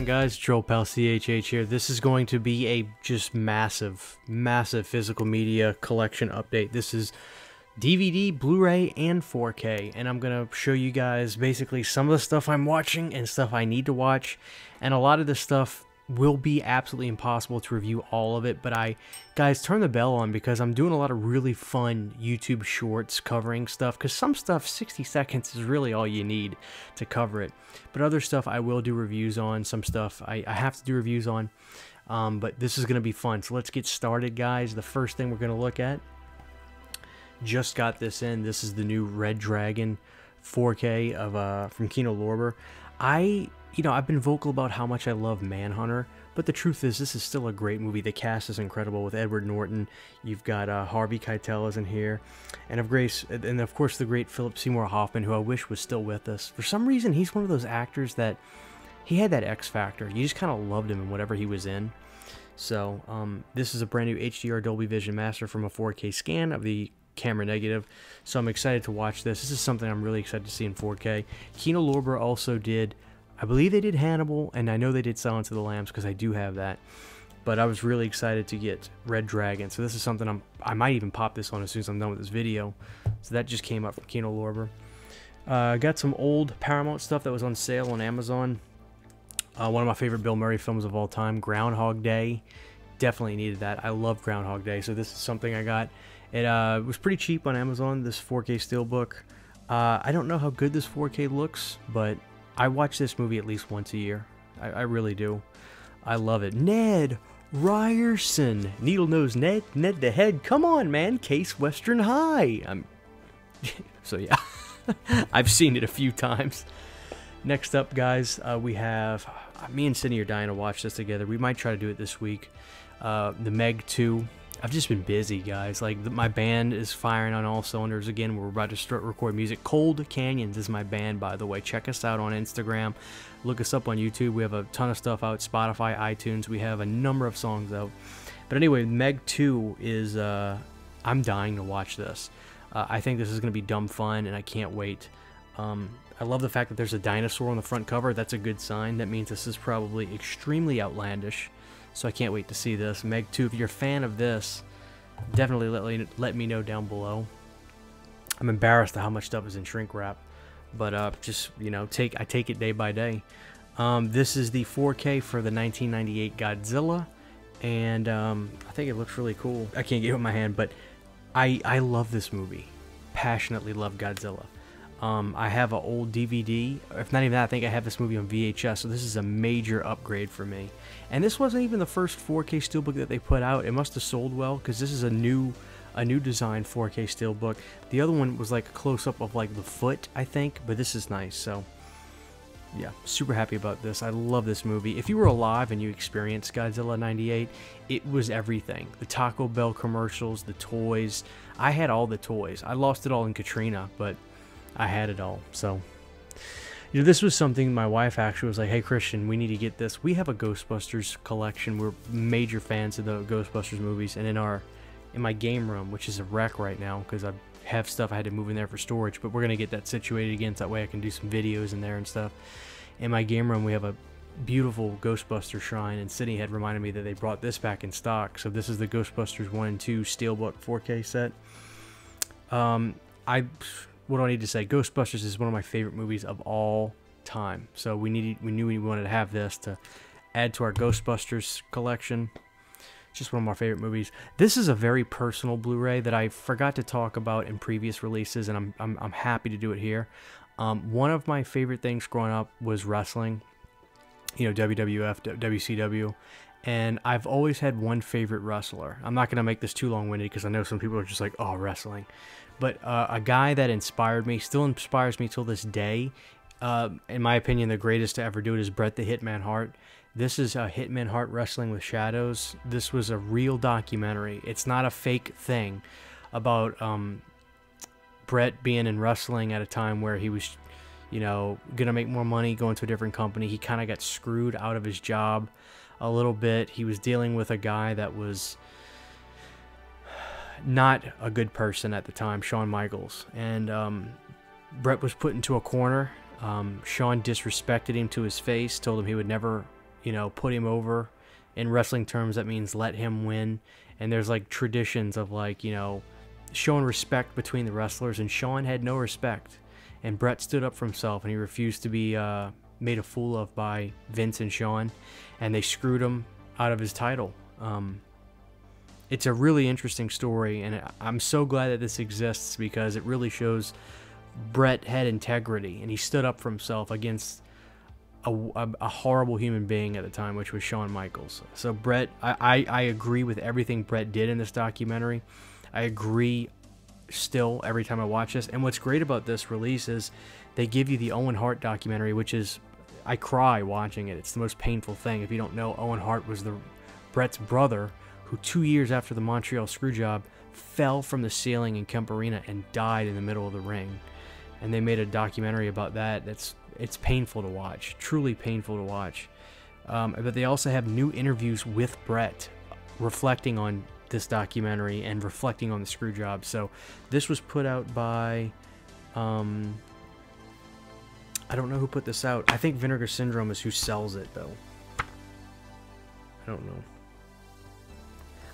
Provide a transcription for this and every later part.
guys? Troll Pal CHH here. This is going to be a just massive physical media collection update. This is DVD, Blu-ray, and 4K, and I'm going to show you guys basically some of the stuff I'm watching and stuff I need to watch, and a lot of this stuff will be absolutely impossible to review all of it, but guys, turn the bell on because I'm doing a lot of really fun YouTube shorts covering stuff, because some stuff, 60 seconds is really all you need to cover it, but other stuff I will do reviews on, some stuff I have to do reviews on, but this is going to be fun. So let's get started, guys. The first thing we're going to look at, just got this in, this is the new Red Dragon 4K of from Kino Lorber. I've been vocal about how much I love Manhunter, but the truth is this is still a great movie. The cast is incredible with Edward Norton. You've got Harvey Keitel is in here, and of course the great Philip Seymour Hoffman, who I wish was still with us. For some reason, he's one of those actors that he had that X factor. You just kind of loved him in whatever he was in. So this is a brand new HDR Dolby Vision Master from a 4K scan of the camera negative, so I'm excited to watch this. This is something I'm really excited to see in 4K. Kino Lorber also did, I believe they did Hannibal, and I know they did Silence of the Lambs because I do have that, but I was really excited to get Red Dragon, so this is something I might even pop this on as soon as I'm done with this video. So that just came up from Kino Lorber. Got some old Paramount stuff that was on sale on Amazon. One of my favorite Bill Murray films of all time, Groundhog Day. Definitely needed that. I love Groundhog Day, so this is something I got. It was pretty cheap on Amazon, this 4K Steelbook. I don't know how good this 4K looks, but I watch this movie at least once a year. I really do. I love it. Ned Ryerson. Needle Nose Ned. Ned the Head. Come on, man. Case Western High. So, yeah. I've seen it a few times. Next up, guys, we have... me and Sydney are dying to watch this together. We might try to do it this week. The Meg 2. I've just been busy, guys. Like, my band is firing on all cylinders again. We're about to start recording music. Cold Canyons is my band, by the way. Check us out on Instagram. Look us up on YouTube. We have a ton of stuff out. Spotify, iTunes. We have a number of songs out. But anyway, Meg 2 is... I'm dying to watch this. I think this is going to be dumb fun, and I can't wait. I love the fact that there's a dinosaur on the front cover. That's a good sign. That means this is probably extremely outlandish. So I can't wait to see this. Meg 2, if you're a fan of this, definitely let me know down below. I'm embarrassed at how much stuff is in shrink wrap, but just, you know, I take it day by day. This is the 4K for the 1998 Godzilla, and I think it looks really cool. I can't get it with my hand, but I love this movie. Passionately love Godzilla. I have an old DVD. If not even that, I think I have this movie on VHS, so this is a major upgrade for me. And this wasn't even the first 4K Steelbook that they put out. It must have sold well, because this is a new design 4K Steelbook. The other one was like a close-up of like the foot, I think, but this is nice. So yeah, super happy about this. I love this movie. If you were alive and you experienced Godzilla 98, it was everything. The Taco Bell commercials, the toys. I had all the toys. I lost it all in Katrina, but I had it all. So, you know, this was something my wife actually was like, hey Christian, we need to get this. We have a Ghostbusters collection. We're major fans of the Ghostbusters movies, and in my game room, which is a wreck right now because I have stuff I had to move in there for storage, but we're gonna get that situated again so that way I can do some videos in there and stuff. In my game room we have a beautiful Ghostbuster shrine, and Sydney had reminded me that they brought this back in stock. So this is the Ghostbusters 1 and 2 Steelbook 4K set. What do I need to say? Ghostbusters is one of my favorite movies of all time. So we knew we wanted to have this to add to our Ghostbusters collection. It's just one of my favorite movies. This is a very personal Blu-ray that I forgot to talk about in previous releases, and I'm happy to do it here. One of my favorite things growing up was wrestling. You know, WWF, WCW. And I've always had one favorite wrestler. I'm not going to make this too long-winded because I know some people are just like, oh, wrestling. But a guy that inspired me, still inspires me till this day. In my opinion, the greatest to ever do it is Bret the Hitman Hart. This is Hitman Hart Wrestling with Shadows. This was a real documentary. It's not a fake thing about Bret being in wrestling at a time where he was, you know, going to make more money, going to a different company. He kind of got screwed out of his job a little bit. He was dealing with a guy that was not a good person at the time, Shawn Michaels, and Bret was put into a corner. Shawn disrespected him to his face, told him he would never, you know, put him over. In wrestling terms, that means let him win. And there's like traditions of like, you know, showing respect between the wrestlers, and Shawn had no respect. And Bret stood up for himself, and he refused to be made a fool of by Vince and Shawn, and they screwed him out of his title. It's a really interesting story, and I'm so glad that this exists, because it really shows Bret had integrity, and he stood up for himself against a horrible human being at the time, which was Shawn Michaels. So Bret, I agree with everything Bret did in this documentary. I agree still every time I watch this. And what's great about this release is they give you the Owen Hart documentary, which is, I cry watching it. It's the most painful thing. If you don't know, Owen Hart was Bret's brother, who 2 years after the Montreal Screwjob fell from the ceiling in Kemp Arena and died in the middle of the ring. And they made a documentary about that. It's painful to watch, truly painful to watch. But they also have new interviews with Bret, reflecting on this documentary and reflecting on the screw job. So this was put out by, I don't know who put this out. I think Vinegar Syndrome is who sells it, though. I don't know.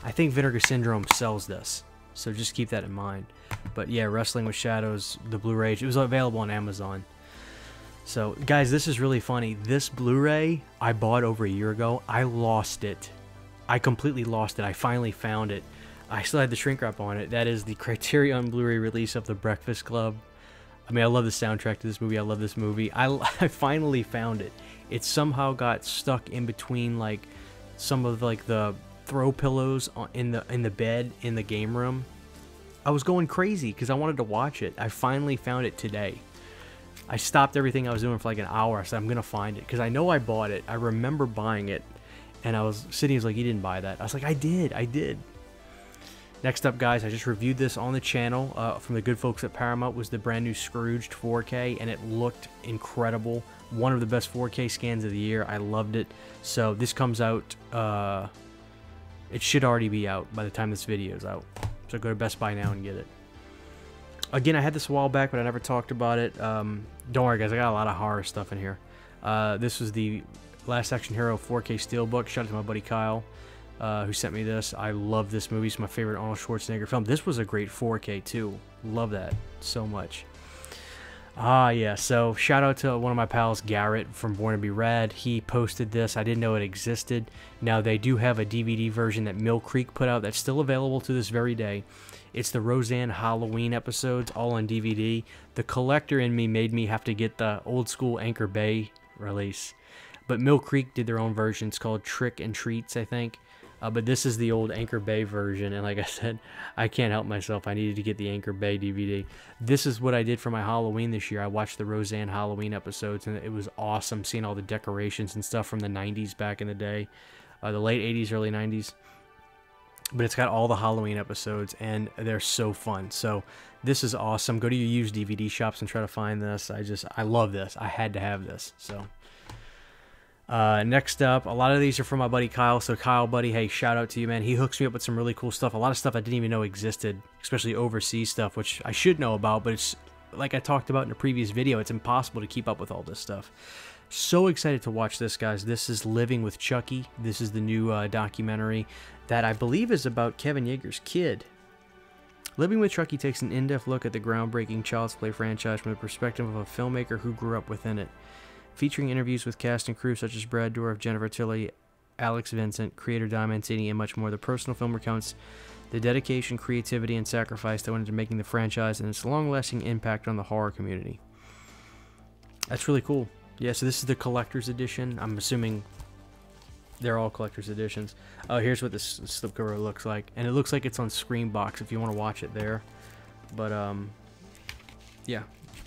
I think Vinegar Syndrome sells this, so just keep that in mind. But yeah, Wrestling with Shadows, the Blu-ray, it was available on Amazon. So guys, this is really funny. This Blu-ray I bought over a year ago. I lost it. I completely lost it. I finally found it. I still had the shrink wrap on it. That is the Criterion Blu-ray release of The Breakfast Club. I mean, I love the soundtrack to this movie. I love this movie. I finally found it. It somehow got stuck in between like some of like the throw pillows in the bed in the game room. I was going crazy because I wanted to watch it. I finally found it today. I stopped everything I was doing for like an hour. I said, I'm going to find it because I know I bought it. I remember buying it. And I was sitting, he was like, you didn't buy that. I was like, I did. Next up, guys, I just reviewed this on the channel from the good folks at Paramount. Was the brand new Scrooged 4K, and it looked incredible. One of the best 4K scans of the year. I loved it. So this comes out, it should already be out by the time this video is out. So go to Best Buy now and get it. Again, I had this a while back, but I never talked about it. Don't worry, guys, I got a lot of horror stuff in here. This was the Last Action Hero 4K Steelbook. Shout out to my buddy Kyle, who sent me this. I love this movie. It's my favorite Arnold Schwarzenegger film. This was a great 4K too. Love that so much. Yeah, so shout out to one of my pals, Garrett from Born to Be Rad. He posted this. I didn't know it existed. Now, they do have a DVD version that Mill Creek put out that's still available to this very day. It's the Roseanne Halloween episodes, all on DVD. The collector in me made me have to get the old school Anchor Bay release. But Mill Creek did their own version. It's called Trick and Treats, I think. But this is the old Anchor Bay version. And like I said, I can't help myself. I needed to get the Anchor Bay DVD. This is what I did for my Halloween this year. I watched the Roseanne Halloween episodes, and it was awesome seeing all the decorations and stuff from the 90s back in the day. The late 80s, early 90s. But it's got all the Halloween episodes, and they're so fun. So this is awesome. Go to your used DVD shops and try to find this. I love this. I had to have this. So next up, a lot of these are from my buddy Kyle. So Kyle, buddy, hey, shout out to you, man. He hooks me up with some really cool stuff. A lot of stuff I didn't even know existed, especially overseas stuff, which I should know about. But it's like I talked about in a previous video. It's impossible to keep up with all this stuff. So excited to watch this, guys. This is Living with Chucky. This is the new documentary that I believe is about Kevin Yeager's kid. Living with Chucky takes an in-depth look at the groundbreaking Child's Play franchise from the perspective of a filmmaker who grew up within it. Featuring interviews with cast and crew such as Brad Dourif, Jennifer Tilly, Alex Vincent, creator Don Mancini, and much more, the personal film recounts the dedication, creativity, and sacrifice that went into making the franchise and its long-lasting impact on the horror community. That's really cool. Yeah, so this is the collector's edition. I'm assuming they're all collector's editions. Here's what this slipcover looks like. And it looks like it's on Screenbox if you want to watch it there. But, yeah.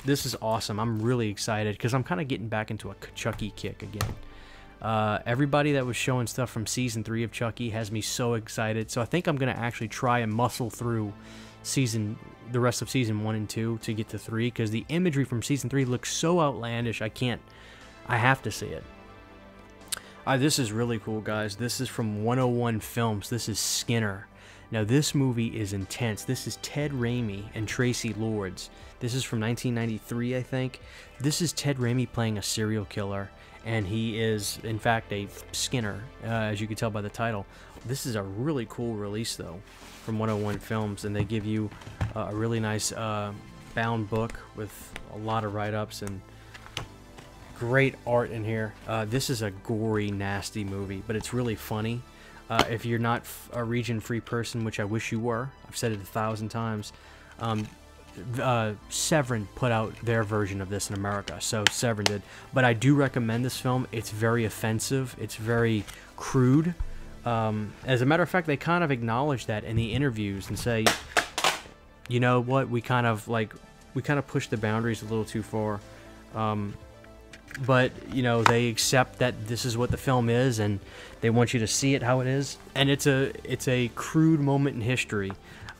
This is awesome. I'm really excited because I'm kind of getting back into a Chucky kick again. Everybody that was showing stuff from Season 3 of Chucky has me so excited. So I think I'm going to actually try and muscle through the rest of Season 1 and 2 to get to 3. Because the imagery from Season 3 looks so outlandish. I have to see it. This is really cool, guys. This is from 101 Films. This is Skinner. Now, this movie is intense. This is Ted Raimi and Tracy Lords. This is from 1993, I think. This is Ted Raimi playing a serial killer, and he is, in fact, a Skinner, as you can tell by the title. This is a really cool release, though, from 101 Films, and they give you a really nice bound book with a lot of write-ups and great art in here. This is a gory, nasty movie, but it's really funny. If you're not a region-free person, which I wish you were, I've said it 1,000 times, Severin put out their version of this in America, so Severin did. But I do recommend this film. It's very offensive. It's very crude. As a matter of fact, they kind of acknowledge that in the interviews and say, you know what, we kind of pushed the boundaries a little too far. But, you know, they accept that this is what the film is, and they want you to see it how it is. And it's a crude moment in history.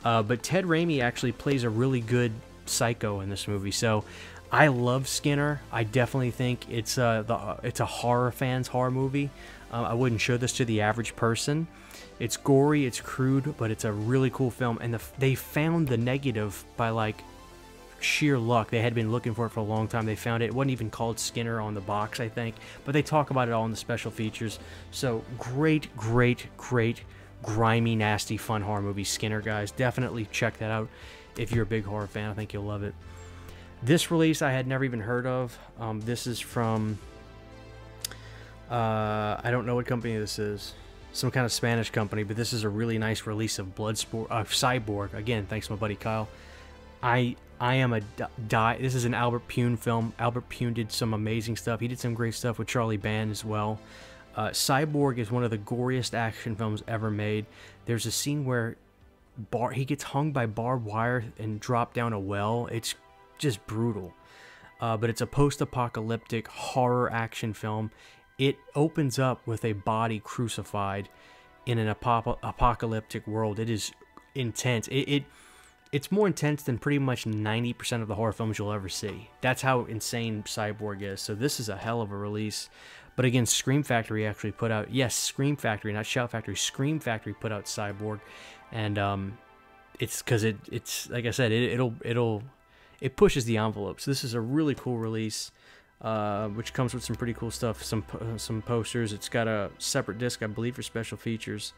But Ted Raimi actually plays a really good psycho in this movie. So I love Skinner. I definitely think it's a horror fan's horror movie. I wouldn't show this to the average person. It's gory, it's crude, but it's a really cool film. And they found the negative by, like, sheer luck. They had been looking for it for a long time. They found it. It wasn't even called Skinner on the box, I think. But they talk about it all in the special features. So great, great, great, grimy, nasty, fun horror movie, Skinner, guys. Definitely check that out if you're a big horror fan. I think you'll love it. This release I had never even heard of. This is from... I don't know what company this is. Some kind of Spanish company, but this is a really nice release of Cyborg. Again, thanks to my buddy Kyle. I am a This is an Albert Pune film. Albert Pune did some amazing stuff. He did some great stuff with Charlie Band as well. Cyborg is one of the goriest action films ever made. There's a scene where he gets hung by barbed wire and dropped down a well. It's just brutal. But it's a post-apocalyptic horror action film. It opens up with a body crucified in an apocalyptic world. It is intense. It's more intense than pretty much 90% of the horror films you'll ever see. That's how insane Cyborg is. So this is a hell of a release. But again, Scream Factory actually put out... Yes, Scream Factory, not Shout Factory. Scream Factory put out Cyborg. And it's because it's like I said, it pushes the envelope. So this is a really cool release. Which comes with some pretty cool stuff, some posters. It's got a separate disc, I believe, for special features.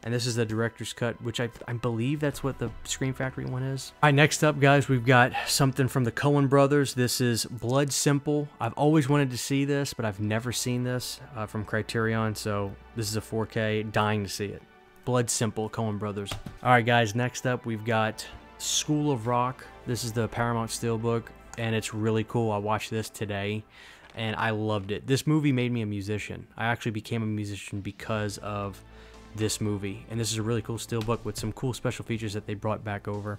And this is the director's cut, which I believe that's what the Scream Factory one is. All right, next up, guys, we've got something from the Coen brothers. This is Blood Simple. I've always wanted to see this, but I've never seen this from Criterion, so this is a 4K. Dying to see it. Blood Simple, Coen brothers. All right, guys, next up, we've got School of Rock. This is the Paramount Steelbook. And it's really cool. I watched this today, and I loved it. This movie made me a musician. I actually became a musician because of this movie. And this is a really cool steelbook with some cool special features that they brought back over.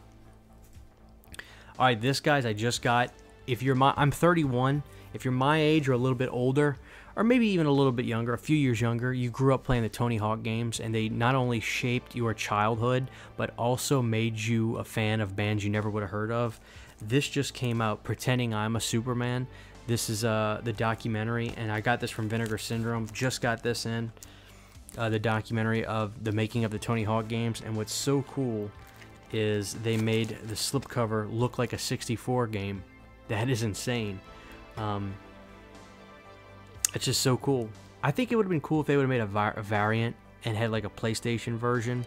All right, this, guys, I just got. I'm 31. If you're my age or a little bit older, or maybe even a little bit younger, a few years younger, you grew up playing the Tony Hawk games, and they not only shaped your childhood, but also made you a fan of bands you never would have heard of. This just came out, Pretending I'm a Superman. This is the documentary, and I got this from Vinegar Syndrome. Just got this in, the documentary of the making of the Tony Hawk games. And what's so cool is they made the slipcover look like a 64 game. That is insane. It's just so cool. I think it would have been cool if they would have made a variant and had like a PlayStation version.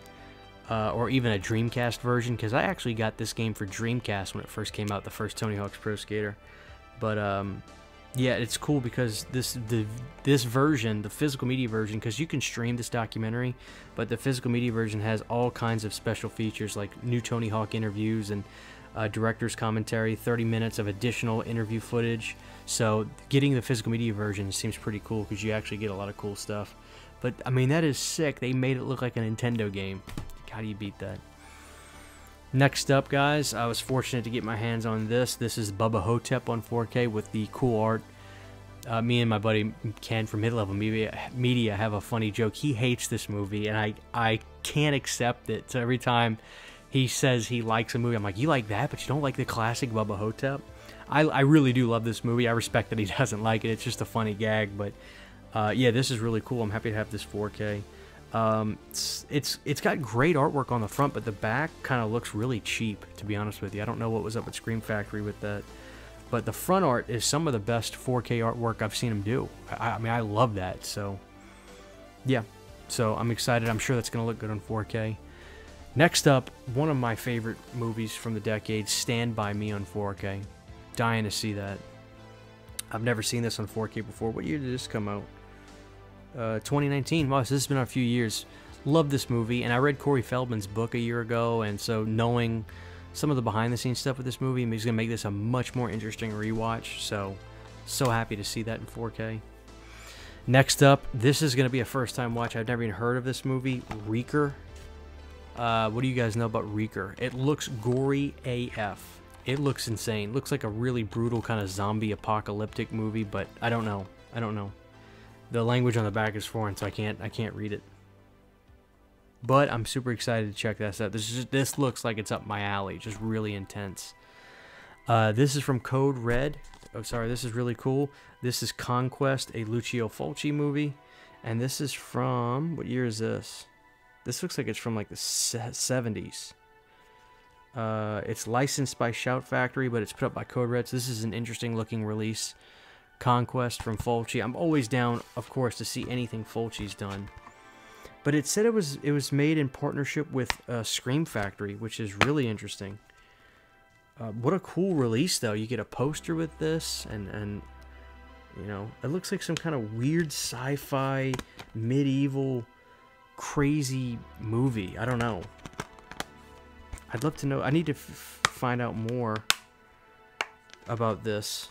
Or even a Dreamcast version, because I actually got this game for Dreamcast when it first came out, the first Tony Hawk's Pro Skater. But yeah, it's cool because this version, the physical media version, because you can stream this documentary, but the physical media version has all kinds of special features like new Tony Hawk interviews and director's commentary, 30 minutes of additional interview footage. So getting the physical media version seems pretty cool because you actually get a lot of cool stuff. But I mean, that is sick. They made it look like a Nintendo game. How do you beat that? Next up, guys, I was fortunate to get my hands on this. This is Bubba Hotep on 4K with the cool art. Me and my buddy Ken from Mid-Level Media have a funny joke. He hates this movie, and I can't accept it. So every time he says he likes a movie, I'm like, you like that, but you don't like the classic Bubba Hotep? I really do love this movie. I respect that he doesn't like it. It's just a funny gag, but yeah, this is really cool. I'm happy to have this 4K. It's got great artwork on the front, but the back kind of looks really cheap, to be honest with you. I don't know what was up with Scream Factory with that. But the front art is some of the best 4K artwork I've seen him do. I mean, I love that. So, yeah. So, I'm excited. I'm sure that's going to look good on 4K. Next up, one of my favorite movies from the decade, Stand By Me on 4K. Dying to see that. I've never seen this on 4K before. What year did this come out? 2019. Wow, so this has been a few years. Love this movie, and I read Corey Feldman's book a year ago, and so knowing some of the behind-the-scenes stuff with this movie is going to make this a much more interesting rewatch. So happy to see that in 4K. Next up, this is going to be a first-time watch. I've never even heard of this movie, Reeker. What do you guys know about Reeker? It looks gory AF. It looks insane. Looks like a really brutal kind of zombie apocalyptic movie, but I don't know. I don't know. The language on the back is foreign, so I can't read it. But I'm super excited to check this out. This looks like it's up my alley. Just really intense. This is from Code Red. Oh, sorry. This is really cool. This is Conquest, a Lucio Fulci movie. And this is from... What year is this? This looks like it's from like the 70s. It's licensed by Shout Factory, but it's put up by Code Red. So this is an interesting looking release. Conquest from Fulci. I'm always down, of course, to see anything Fulci's done. But it said it was made in partnership with Scream Factory, which is really interesting. What a cool release, though. You get a poster with this, and you know, it looks like some kind of weird sci-fi, medieval, crazy movie. I don't know. I'd love to know. I need to find out more about this.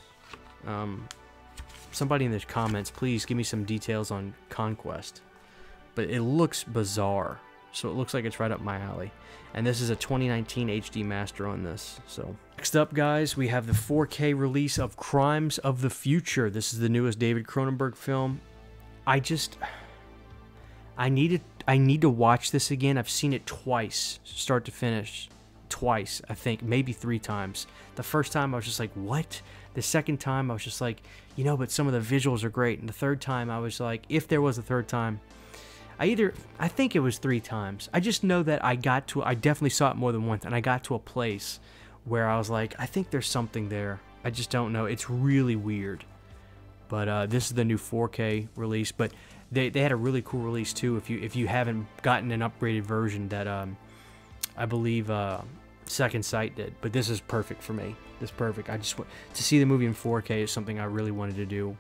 Somebody in the comments, please give me some details on Conquest. But it looks bizarre, so it looks like it's right up my alley. And this is a 2019 HD master on this. So next up, guys, we have the 4K release of Crimes of the Future. This is the newest David Cronenberg film. I need to watch this again. I've seen it twice, start to finish. Twice, I think, maybe 3 times. The first time I was just like, what? The second time I was just like, you know, but some of the visuals are great. And the third time I was like, if there was a third time, I think it was 3 times. I just know that I definitely saw it more than once, and I got to a place where I was like, I think there's something there. I just don't know. It's really weird. But this is the new 4K release. But they had a really cool release too. If you haven't gotten an upgraded version that I believe Second Sight did. But this is perfect for me. This is perfect. I just want to see the movie in 4K is something I really wanted to do.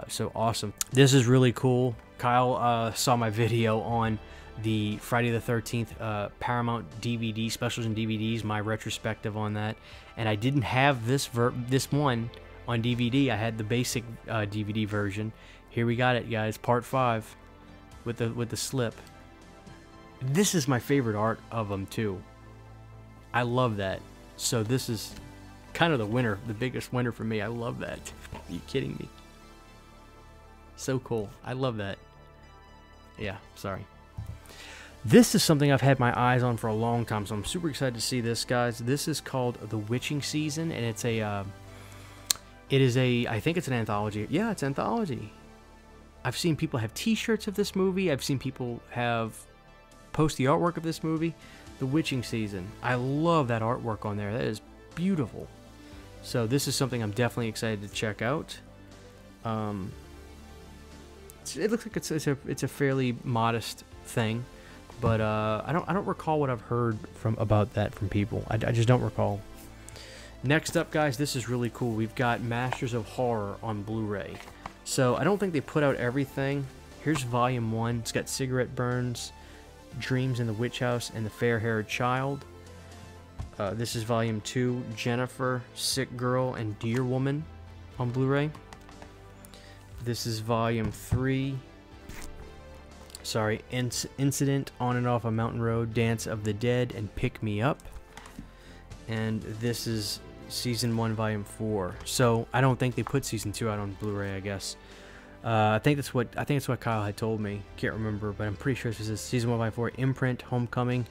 So awesome. This is really cool. Kyle saw my video on the Friday the 13th Paramount DVD specials and DVDs, my retrospective on that, and I didn't have this one on DVD. I had the basic DVD version. Here we got it, guys. Part 5 with the slip. This is my favorite art of them too. I love that. So this is kind of the winner, the biggest winner for me. I love that. Are you kidding me? So cool. I love that. Yeah, sorry. This is something I've had my eyes on for a long time, so I'm super excited to see this, guys. This is called The Witching Season, and it's I think it's an anthology. Yeah, it's an anthology. I've seen people have t-shirts of this movie. I've seen people post the artwork of this movie. The Witching Season. I love that artwork on there. That is beautiful. So this is something I'm definitely excited to check out. It looks like it's a fairly modest thing, but I don't recall what I've heard about that from people. I just don't recall. Next up, guys, this is really cool. We've got Masters of Horror on Blu-ray. So I don't think they put out everything. Here's Volume 1. It's got Cigarette Burns, Dreams in the Witch House, and The Fair-Haired Child. This is Volume 2, Jennifer, Sick Girl, and Deer Woman on Blu-ray. This is Volume 3. Sorry, Incident on and Off a Mountain Road, Dance of the Dead, and Pick Me Up. And this is Season 1, Volume 4. So I don't think they put Season 2 out on Blu-ray, I guess. I think that's what Kyle had told me. Can't remember, but I'm pretty sure this is Season 1, Volume 4, Imprint, Homecoming,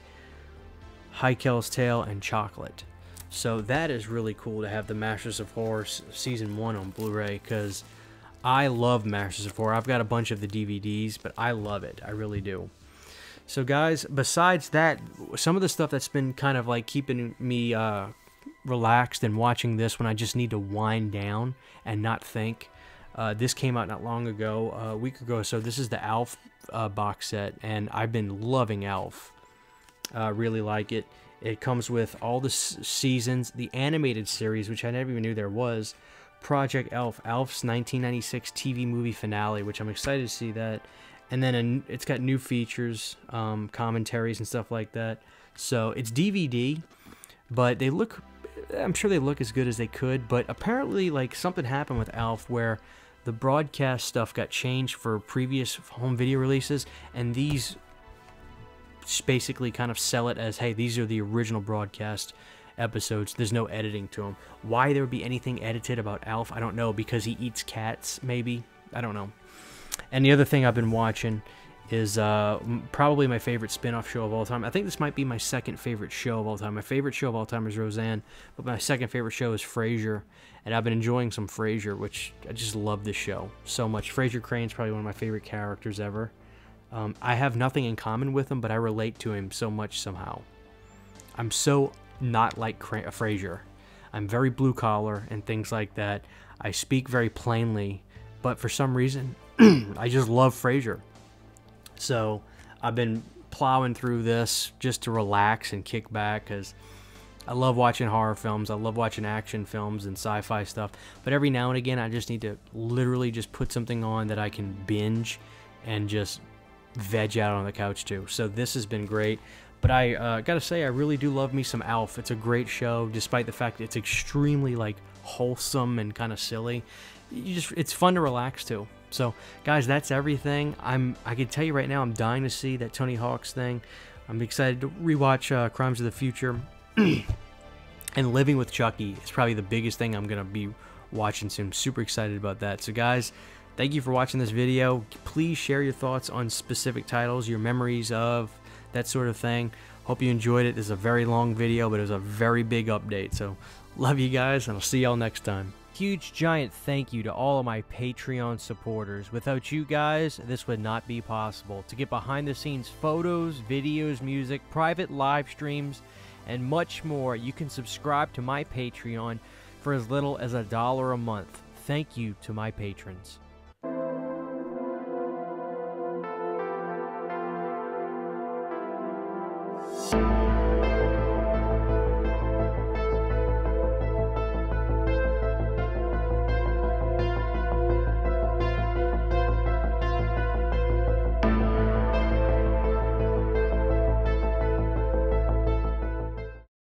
Heikel's Tale, and Chocolate. So that is really cool to have the Masters of Horror Season 1 on Blu-ray, because I love Masters of Horror. I've got a bunch of the DVDs, but I love it. I really do. So guys, besides that, some of the stuff that's been kind of like keeping me relaxed than watching this when I just need to wind down and not think. This came out not long ago, a week ago, so this is the Alf box set, and I've been loving Alf. Really like it. It comes with all the seasons, the animated series, which I never even knew there was, Project Elf, Alf's 1996 TV movie finale, which I'm excited to see that, and then it's got new features, commentaries and stuff like that. So it's DVD, but they look, I'm sure they look as good as they could, but apparently like something happened with Alf where the broadcast stuff got changed for previous home video releases, and these basically kind of sell it as, hey, these are the original broadcast episodes. There's no editing to them. Why there would be anything edited about Alf, I don't know. Because he eats cats, maybe? I don't know. And the other thing I've been watching is probably my favorite spin-off show of all time. I think this might be my second favorite show of all time. My favorite show of all time is Roseanne, but my second favorite show is Frasier, and I've been enjoying some Frasier, which I just love this show so much. Frasier Crane's probably one of my favorite characters ever. I have nothing in common with him, but I relate to him so much somehow. I'm so not like Frasier. I'm very blue-collar and things like that. I speak very plainly, but for some reason, I just love Frasier. So I've been plowing through this just to relax and kick back, because I love watching horror films. I love watching action films and sci-fi stuff. But every now and again, I just need to literally just put something on that I can binge and just veg out on the couch too. So this has been great. But I gotta say, I really do love me some Alf. It's a great show, despite the fact it's extremely like wholesome and kind of silly. It's fun to relax to. So, guys, that's everything. I can tell you right now, I'm dying to see that Tony Hawk's thing. I'm excited to rewatch Crimes of the Future. And Living with Chucky is probably the biggest thing I'm going to be watching soon. I'm super excited about that. So, guys, thank you for watching this video. Please share your thoughts on specific titles, your memories of that sort of thing. Hope you enjoyed it. This is a very long video, but it was a very big update. So, love you guys, and I'll see y'all next time. Huge giant thank you to all of my Patreon supporters. Without you guys, this would not be possible. To get behind the scenes photos, videos, music, private live streams, and much more, you can subscribe to my Patreon for as little as $1 a month. Thank you to my patrons.